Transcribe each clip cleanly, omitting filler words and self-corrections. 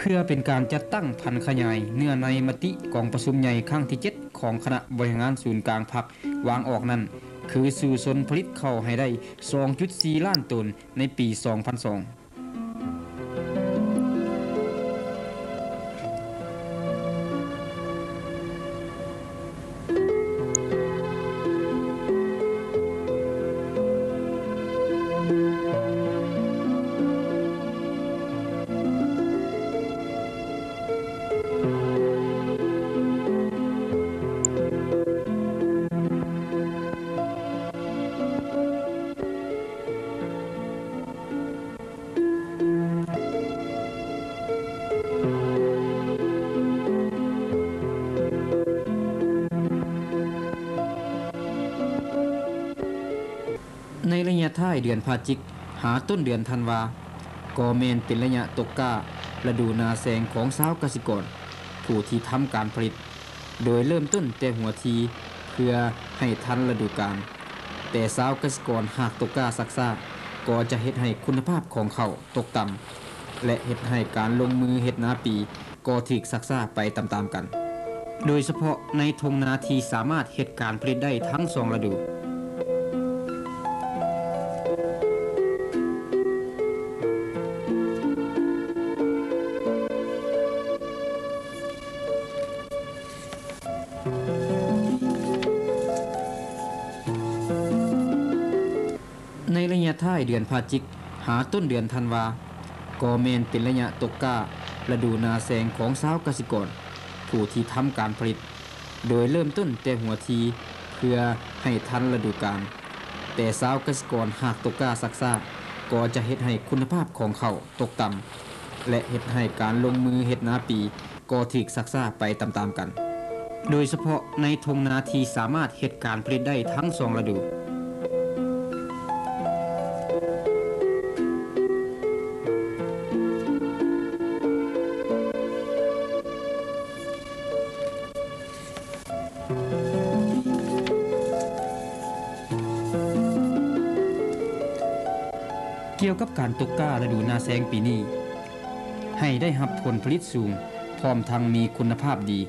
พื่อเป็นการจัดตั้งพันธุ์ขยายเนื้อในมติกองประชุมใหญ่ครั้งที่7ของคณะบริหารศูนย์กลางพรรควางออกนั้นคือสู่สนผลิตข้าวให้ได้ 2.4 ล้านตันในปี 2002ในระยะท้ายเดือนพฤศจิกหาต้นเดือนธันวาก็แม่นเป็นระยะตกกล้าฤดูนาแสงของชาวเกษตรกรผู้ที่ทำการผลิตโดยเริ่มต้นแต่หัวทีเพื่อให้ทันฤดูกาลแต่ชาวเกษตรกรหากตกกล้าซักซ่าก็จะเฮ็ดให้คุณภาพของเขาตกต่ำและเฮ็ดให้การลงมือเฮ็ดนาปีก็ถูกซักซ่าไปตามๆกันโดยเฉพาะในทงนาที่สามารถเฮ็ดการผลิตได้ทั้ง2ฤดูในระยะท้ายเดือนพฤศจิกหาต้นเดือนธันวาก็แม่นเป็นระยะตกกล้าฤดูนาแสงของชาวเกษตรกรผู้ที่ทำการผลิตโดยเริ่มต้นแต่หัวทีเพื่อให้ทันฤดูกาลแต่ชาวเกษตรกรหากตกกล้าซักซ่าก็จะเฮ็ดให้คุณภาพของเขาตกต่ำและเฮ็ดให้การลงมือเฮ็ดนาปีก็ถูกซักซ่าไปตามๆกันโดยเฉพาะในทงนาที่สามารถเฮ็ดการผลิตได้ทั้ง2ฤดูเกี่ยวกับการตกกล้าฤดูนาแสงปีนี้ให้ได้รับผลผลิตสูงพร้อมทั้งมีคุณภาพดี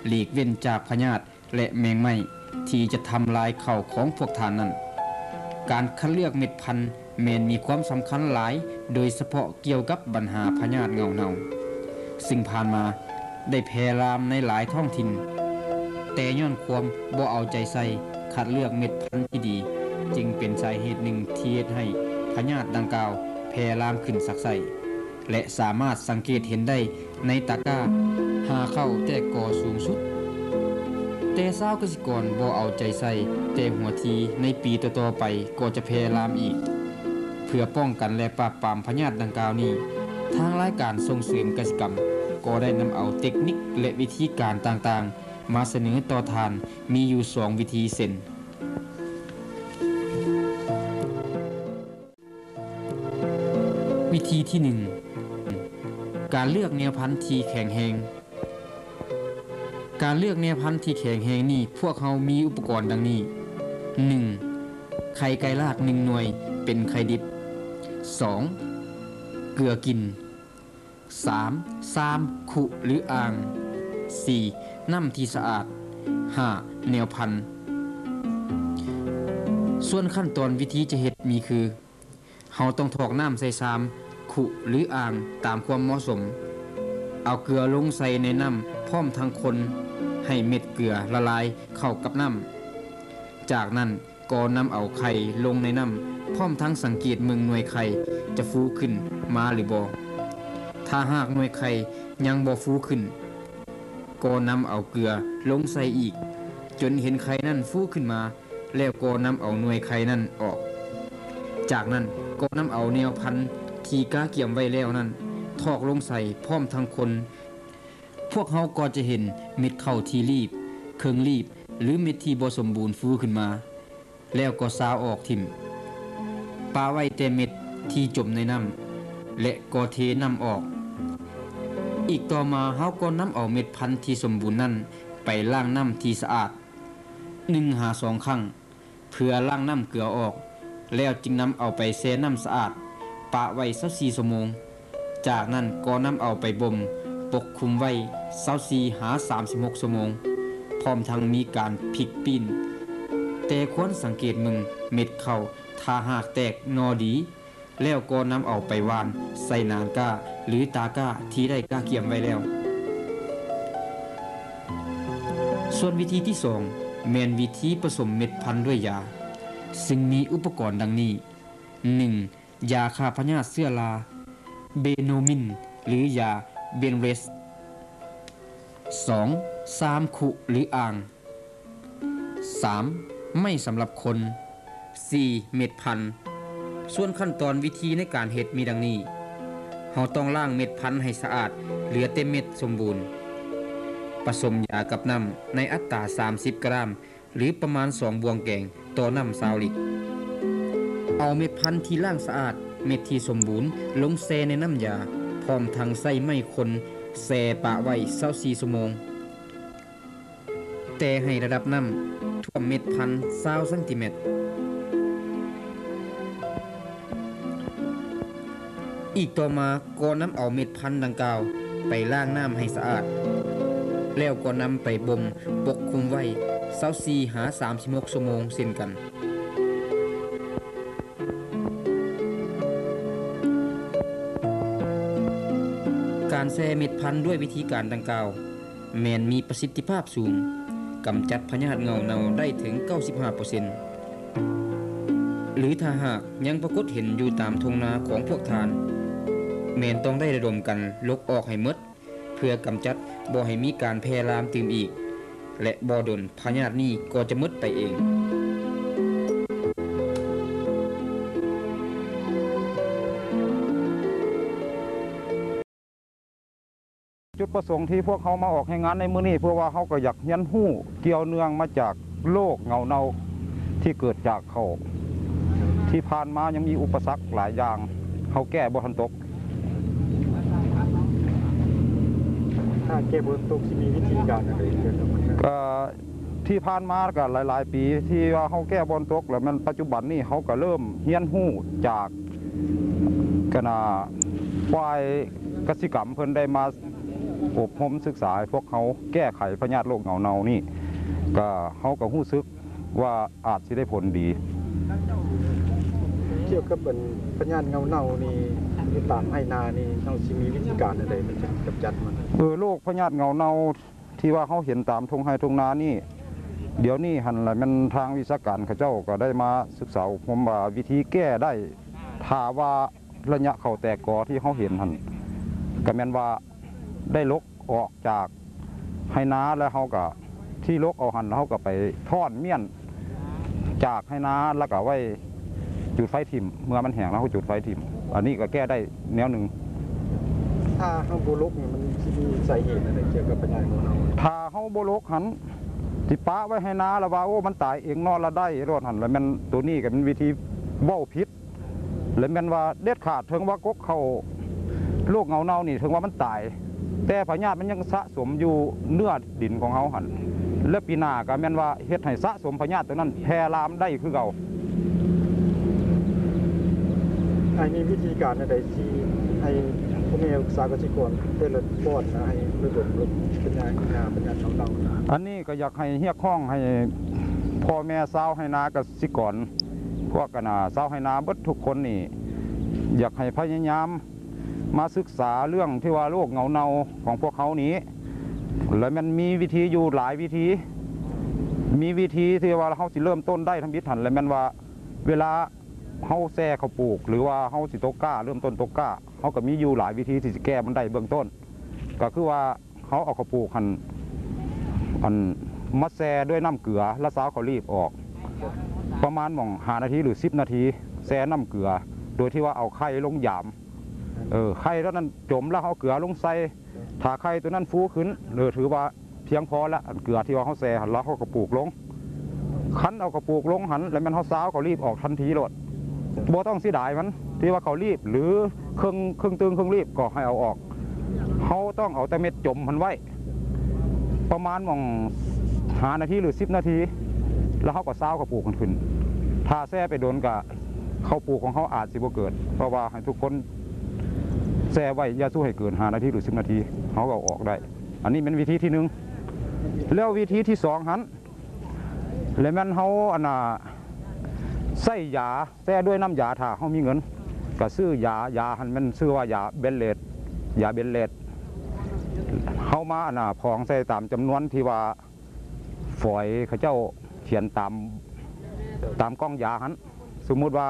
หลีกเว้นจากพยาธิและแมงไหม้ที่จะทำลายข้าวของพวกท่านนั้นการคัดเลือกเม็ดพันธุ์แม้นมีความสำคัญหลายโดยเฉพาะเกี่ยวกับปัญหาพยาธิเงาเน่าซึ่งผ่านมาได้แพร่ลามในหลายท้องถิ่นแต่ย้อนความบ่เอาใจใส่คัดเลือกเม็ดพันธุ์ที่ดีจึงเป็นสาเหตุหนึ่งที่เฮ็ดให้พยาธิดังกล่าวแพร่ลามขึ้นสักไสและสามารถสังเกตเห็นได้ในตะกร้าหาเข้าแต่ก่อสูงสุดแต่ชาวเกษตรกรบ่เอาใจใส่แต่หัวทีในปีต่อๆไปก็จะแพร่ลามอีกเพื่อป้องกันและปราบปรามพยาธิดังกล่าวนี้ทางรายการส่งเสริมเกษตรกรรมก็ได้นำเอาเทคนิคและวิธีการต่างๆมาเสนอต่อทานมีอยู่2วิธีเช่นวิธีที่1การเลือกแนวพันธุ์ที่แข็งแรงการเลือกแนวพันธุ์ที่แข็งแรงนี้พวกเขามีอุปกรณ์ดังนี้ 1. ไข่ไก่ลาด1หน่วยเป็นไข่ดิบ 2. เกลือกิน 3. ซามขุหรืออ่าง 4. น้ำที่สะอาด 5. แนวพันธุ์ส่วนขั้นตอนวิธีจะเฮ็ดมีคือเฮาต้องถอกน้ำใส่ซามขุหรืออ่างตามความเหมาะสมเอาเกลือลงใส่ในน้ำพร้อมทั้งคนให้เม็ดเกลือละลายเข้ากับน้ำจากนั้นก็นำเอาไข่ลงในน้ำพร้อมทั้งสังเกตเมืองหน่วยไข่จะฟูขึ้นมาหรือบ่ถ้าหากหน่วยไข่ยังบ่ฟูขึ้นก็นำเอาเกลือลงใส่อีกจนเห็นไข่นั้นฟูขึ้นมาแล้วก็นำเอาหน่วยไข่นั้นออกจากนั้นก็นำเอาแนวพันธุ์ที่กาเกี่ยมไว้แล้วนั้นทอกลงใส่พร้อมทั้งคนพวกเขาก็จะเห็นเม็ดข้าวที่รีบเครื่องรีบหรือเม็ดที่บ่สมบูรณ์ฟูขึ้นมาแล้วก็ซาวออกทิ่มปาไว้แต่เม็ดที่จมในน้ำและก็เทน้ำออกอีกต่อมาเฮาก็นำเอาเม็ดพันธุ์ที่สมบูรณ์นั้นไปล้างน้ำที่สะอาด1-2 ครั้งเพื่อล้างน้ำเกลือออกแล้วจึงนำเอาไปแช่น้ำสะอาดปะไว้24 ชั่วโมงจากนั้นก็นำเอาไปบ่ม ปกคลุมไว้24หา36ชั่วโมงพร้อมทั้งมีการพลิกปิ้นแต่ควรสังเกตมึงเม็ดข้าวถ้าหากแตกนอดีแล้วก็นำเอาไปหว่านใส่นานก้าหรือตาก้าที่ได้ก้าเกี่ยมไว้แล้วส่วนวิธีที่2แม่นวิธีผสมเม็ดพันธุ์ด้วยยาซึ่งมีอุปกรณ์ดังนี้ 1. ยาฆ่าพยาธิเชื้อราเบโนมินหรือยาเบนเรส 2. 3ขุหรืออ่าง 3. ไม่สำหรับคน 4. เม็ดพันธุ์ส่วนขั้นตอนวิธีในการเฮ็ดมีดังนี้เราต้องล้างเม็ดพันธุ์ให้สะอาดเหลือแต่เม็ดสมบูรณ์ผสมยากับน้ำในอัตรา30 กรัมหรือประมาณ2บวงแกงต่อน้ำ20 ลิตรเอาเม็ดพันธุ์ที่ล้างสะอาดเม็ดที่สมบูรณ์ลงแช่ในน้ำยาพร้อมทั้งใส่ไม้คนแช่ปะไว้24ชั่วโมงแต่ให้ระดับน้ำท่วมเม็ดพันธุ์20 เซนติเมตรอีกต่อมาก็นำเอาเม็ดพันธุ์ดังกล่าวไปล้างน้ำให้สะอาดแล้วก็นำไปบ่มปกคลุมไว้24หา36ชั่วโมงเช่นกันการแช่เม็ดพันธุ์ด้วยวิธีการดังกล่าวแม้นมีประสิทธิภาพสูงกำจัดพยาธิเงาเน่าได้ถึง 95% หรือถ้าหากยังปรากฏเห็นอยู่ตามทุ่งนาของพวกทานแม้นต้องได้ระดมกันลกออกให้หมดเพื่อกำจัดบ่ให้มีการแพร่ลามตื่มอีกและบ่ดนพยาธินี้ก็จะหมดไปเองจุดประสงค์ที่พวกเขามาออกให้งานในมื้อนี้เพื่อว่าเขาก็อยากเรียนรู้เกี่ยวเนื่องมาจากโรคเงาเน่าที่เกิดจากเขาที่ผ่านมายังมีอุปสรรคหลายอย่างเขาแก้บ่ทันตกถ้าแก้บ่ทันตกสิมีวิธีการอะไรเกี่ยวกับมันก็ที่ผ่านมาก็หลายๆปีที่ว่าเขาแก้บ่ทันตกแล้วมันปัจจุบันนี้เขาก็เริ่มเรียนรู้จากคณะฝ่ายกสิกรรมเพิ่นได้มาอบรมศึกษาพวกเขาแก้ไขพยาธิโรคเงาเน่านี่ก็เขาก็รู้สึกว่าอาจสิได้ผลดีเกี่ยวกับพยาธิเงาเน่านี่ที่ตามให้นานี่เฮาสิมีวิธีการอะไรมันจะกำจัดมันโรคพยาธิเงาเน่าที่ว่าเขาเห็นตามทุ่งไร่ทุ่งนานี่เดี๋ยวนี้หันละมันทางวิชาการเขาเจ้าก็ได้มาศึกษาอบรมว่าวิธีแก้ได้ถ้าว่าระยะเข้าแตกกอที่เขาเห็นหันก็แม่นว่าได้ลกออกจากให้นาแล้วเขาก็ที่ลกเอาหันเขาก็ไปทอดเมี่ยนจากให้นาแล้วก็ไว้จุดไฟถิ่มเมื่อมันแห้งแล้วเขาจุดไฟถิ่มอันนี้ก็แก้ได้แนวหนึ่งถ้าเขาโบลกเนี่ยมันมีสาเหตุอะไรเกี่ยวกับพยาธิของเราถ้าเขาโบลกหันที่ป้าไว้ให้นาแล้วว่าโอ้มันตายเองนอนละได้รอดหันแล้วมันตัวนี้ก็เป็นวิธีเว้าพิษแล้วมันว่าเด็ดขาดถึงว่ากกเขาโรคเงาเน่านี่ถึงว่ามันตายแต่พยาธิมันยังสะสมอยู่เนื้อดินของเขาหันและปีหน้าก็แม่นว่าเฮ็ดให้สะสมพยาธิตัวนั้นแพร่ลามได้คือเก่าไอ้มีวิธีการอะไรที่ให้ผู้มีอุตสาหกรรมกรเพื่อลดปอดนะให้ระดมลดปัญญาเงาเน่าอันนี้ก็อยากให้เฮียข้องให้พ่อแม่ชาวให้นาเกษตรกรพวกกันชาวให้นาเบิดทุกคนนี่อยากให้พยายามมาศึกษาเรื่องที่ว่าโรคเงาเน่าของพวกเขานี้แล้วมันมีวิธีอยู่หลายวิธีมีวิธีที่ว่าเขาสิเริ่มต้นได้ทั้งบิดหันแล้วมันว่าเวลาเขาแซ่เขาปลูกหรือว่าเขาสิตกก้าเริ่มต้นตกก้าเขาก็มีอยู่หลายวิธีที่จะแก้มันได้เบื้องต้นก็คือว่าเขาเอาเขาปลูกหันมาแซ่ด้วยน้ำเกลือแล้วสาวเขารีบออกประมาณ5 นาทีหรือ10 นาทีแซ่น้ำเกลือโดยที่ว่าเอาไข่ลงหยามไข่ตัวนั้นจมแล้วเขาเกลือลงใส่ถ้าไข่ตัวนั้นฟูขึ้นถือว่าเพียงพอแล้วเกลือที่ว่าเขาแซ่หันแล้วเขากระปุกลงคั้นเอากระปุกลงหันแล้วมันเขาสาวเขารีบออกทันทีโลดบ่ต้องเสียดายมันที่ว่าเขารีบหรือเครื่องตึงเครื่องรีบก็ให้เอาออกเขาต้องเอาแต่เม็ดจมมันไว้ประมาณ5 นาทีหรือ10 นาทีแล้วเขาก็สาวกระปุกขึ้นถ้าแซ่ไปโดนกับเขาปลูกของเขาอาจสิบ่เกิดเพราะว่าให้ทุกคน แช่ไว้อย่าสู้ให้เกิน5 นาทีหรือ10 นาทีเขาก็เอาออกได้ อันนี้เป็นวิธีที่1แล้ววิธีที่2หันแล้วแม่นเขาใส่ยาแช่ด้วยน้ำยาถ้าเขามีเงินก็ซื้อยาหันมันซื้อว่ายาเบนเลตเขามาพองใส่ตามจำนวนที่ว่าฝอยเขาเจ้าเขียนตามกล้องยาหันสมมุติว่า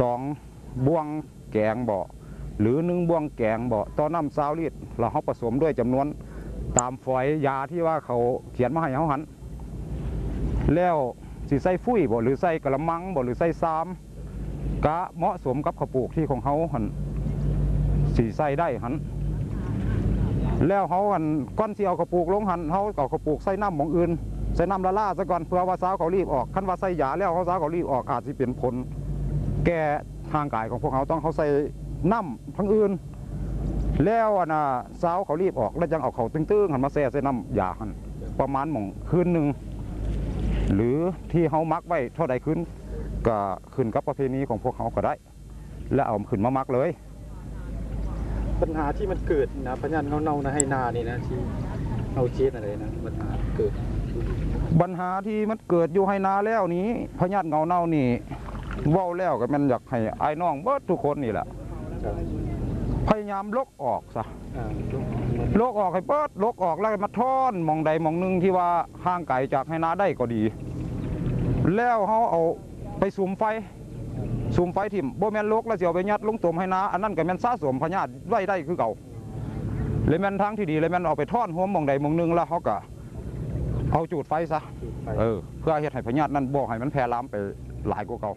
2 บ่วงแกงบ่หรือ1 บ่วงแกงบ่ต่อน้ำ20 ลิตรเราเขาผสมด้วยจำนวนตามฝอยยาที่ว่าเขาเขียนมาให้เขาหันแล้วสิใส่ฟุ้ยบ่หรือใส่กระมังบ่หรือใส่ซ้ำกะเหมาะสมกับข้าวปลูกที่ของเขาหันสีใส่ได้หันแล้วเขาหันก้อนที่เอาข้าวปลูกลงหันเขาเอาข้าวปลูกใส่น้ำหม่องอื่นใส่น้ำละล่าซะก่อนเพื่อว่าสาวเขารีบออกคันว่าใส่ยาแล้วเขาสาวเขารีบออกอาจจะเป็นผลแก่ทางกายของพวกเขาต้องเขาใส่น้ำทั้งอื่นแล้วสาวเขารีบออกแล้วจังเอาเขาตึ้งๆหันมาแช่ใส่น้ำยาหันประมาณหม่องคืนหนึ่งหรือที่เขามักไว้เท่าใดคืนก็ขึ้นกับประเพณีของพวกเขาก็ได้และเอาขึ้นมามักเลยปัญหาที่มันเกิดนะพญานเน่าๆนะให้นานี่นะที่เอาเจ็ดอะไรนะปัญหาเกิดปัญหาที่มันเกิดอยู่ให้นาแล้วนี้พญานเน่านี่เว้าแล้วก็มันอยากให้ไอ้น้องเบิดทุกคนนี่แหละพยายามลกออกซะลกออกให้เบิดลกออกแล้วมาท่อนมองใดมองหนึ่งที่ว่าห่างไกลจากให้นาได้ก็ดีแล้วเขาเอาไปสุมไฟถิ่มโบแมนลกแล้วเสียวไปยัดลงตุ่มให้นาอันนั้นก็แมนสะสมพญาติไว้ได้คือเก่าเลยแมนทั้งที่ดีเลยแมนเอาไปท่อนหัวมองใดมองหนึ่งแล้วเขาก็เอาจูดไฟซะเพื่อเฮ็ดให้พญาตินั้นบ่ให้มันแพร่ลามไปหลายกว่าเก่า